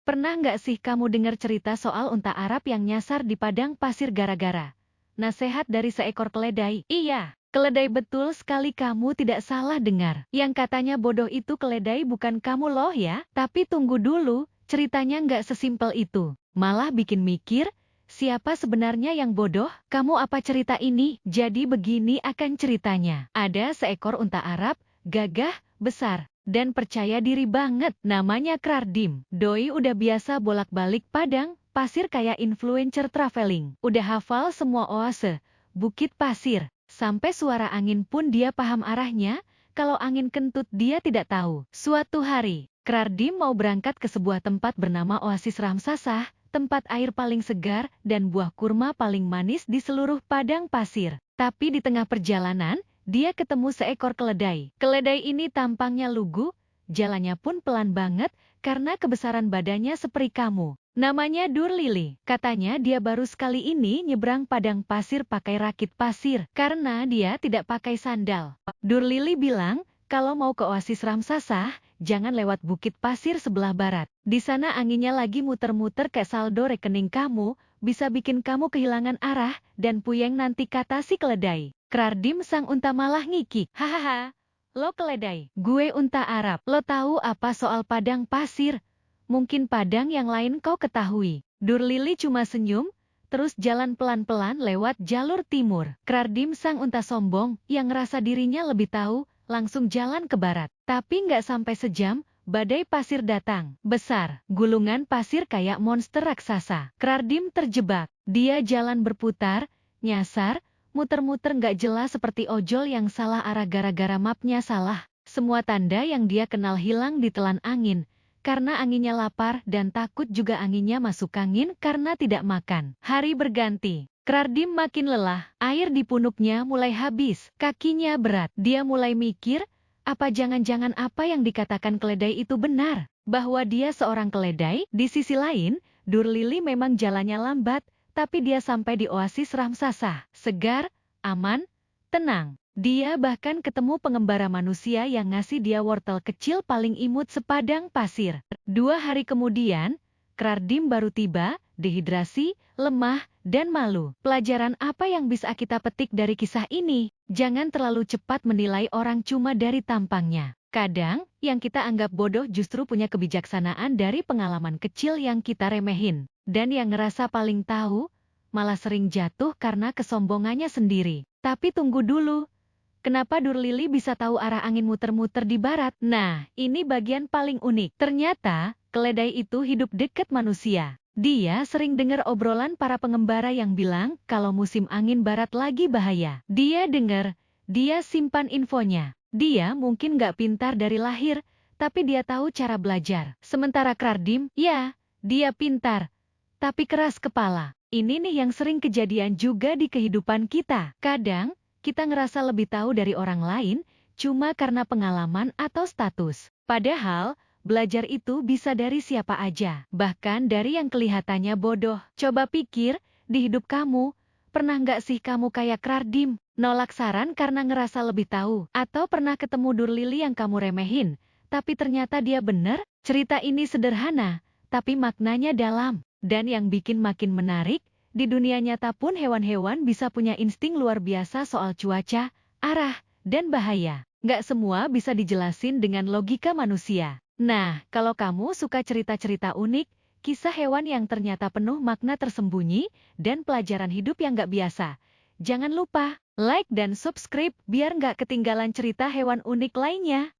Pernah nggak sih kamu dengar cerita soal unta Arab yang nyasar di padang pasir gara-gara nasihat dari seekor keledai? Iya, keledai, betul sekali, kamu tidak salah dengar. Yang katanya bodoh itu keledai bukan kamu loh ya. Tapi tunggu dulu, ceritanya nggak sesimpel itu. Malah bikin mikir, siapa sebenarnya yang bodoh? Kamu apa cerita ini? Jadi begini akan ceritanya. Ada seekor unta Arab, gagah, besar, dan percaya diri banget. Namanya Krardim. Doi udah biasa bolak-balik padang pasir kayak influencer traveling. Udah hafal semua oase, bukit pasir, sampai suara angin pun dia paham arahnya. Kalau angin kentut dia tidak tahu. Suatu hari, Krardim mau berangkat ke sebuah tempat bernama Oasis Ramsasah, tempat air paling segar dan buah kurma paling manis di seluruh padang pasir. Tapi di tengah perjalanan, dia ketemu seekor keledai. Keledai ini tampangnya lugu, jalannya pun pelan banget karena kebesaran badannya seperti kamu. Namanya Durlili. Katanya dia baru sekali ini nyebrang padang pasir pakai rakit pasir karena dia tidak pakai sandal. Durlili bilang, kalau mau ke Oasis Ramsasah, jangan lewat bukit pasir sebelah barat. Di sana anginnya lagi muter-muter kayak saldo rekening kamu, bisa bikin kamu kehilangan arah dan puyeng nanti, kata si keledai. Krardim sang unta malah ngikik. Hahaha, lo keledai, gue unta Arab. Lo tahu apa soal padang pasir? Mungkin padang yang lain kau ketahui. Durlili cuma senyum, terus jalan pelan-pelan lewat jalur timur. Krardim sang unta sombong, yang ngerasa dirinya lebih tahu, langsung jalan ke barat. Tapi nggak sampai sejam, badai pasir datang. Besar, gulungan pasir kayak monster raksasa. Krardim terjebak. Dia jalan berputar, nyasar, muter-muter nggak jelas seperti ojol yang salah arah gara-gara mapnya salah. Semua tanda yang dia kenal hilang ditelan angin. Karena anginnya lapar dan takut juga anginnya masuk angin karena tidak makan. Hari berganti. Krardim makin lelah, air di punuknya mulai habis, kakinya berat. Dia mulai mikir, apa jangan-jangan apa yang dikatakan keledai itu benar? Bahwa dia seorang keledai. Di sisi lain, Durlili memang jalannya lambat, tapi dia sampai di Oasis Ramsasah. Segar, aman, tenang. Dia bahkan ketemu pengembara manusia yang ngasih dia wortel kecil paling imut sepadang pasir. 2 hari kemudian, Krardim baru tiba, dehidrasi, lemah, dan malu. Pelajaran apa yang bisa kita petik dari kisah ini? Jangan terlalu cepat menilai orang cuma dari tampangnya. Kadang, yang kita anggap bodoh justru punya kebijaksanaan dari pengalaman kecil yang kita remehin. Dan yang ngerasa paling tahu, malah sering jatuh karena kesombongannya sendiri. Tapi tunggu dulu. Kenapa Durlili bisa tahu arah angin muter-muter di barat? Nah, ini bagian paling unik. Ternyata, keledai itu hidup dekat manusia. Dia sering dengar obrolan para pengembara yang bilang kalau musim angin barat lagi bahaya. Dia dengar, dia simpan infonya. Dia mungkin nggak pintar dari lahir, tapi dia tahu cara belajar. Sementara Krardim, ya, dia pintar, tapi keras kepala. Ini nih yang sering kejadian juga di kehidupan kita. Kadang, kita ngerasa lebih tahu dari orang lain, cuma karena pengalaman atau status. Padahal, belajar itu bisa dari siapa aja, bahkan dari yang kelihatannya bodoh. Coba pikir, di hidup kamu, pernah nggak sih kamu kayak Krardim, nolak saran karena ngerasa lebih tahu? Atau pernah ketemu Durlili yang kamu remehin, tapi ternyata dia bener? Cerita ini sederhana, tapi maknanya dalam. Dan yang bikin makin menarik, di dunia nyata pun hewan-hewan bisa punya insting luar biasa soal cuaca, arah, dan bahaya. Nggak semua bisa dijelasin dengan logika manusia. Nah, kalau kamu suka cerita-cerita unik, kisah hewan yang ternyata penuh makna tersembunyi, dan pelajaran hidup yang nggak biasa, jangan lupa like dan subscribe biar nggak ketinggalan cerita hewan unik lainnya.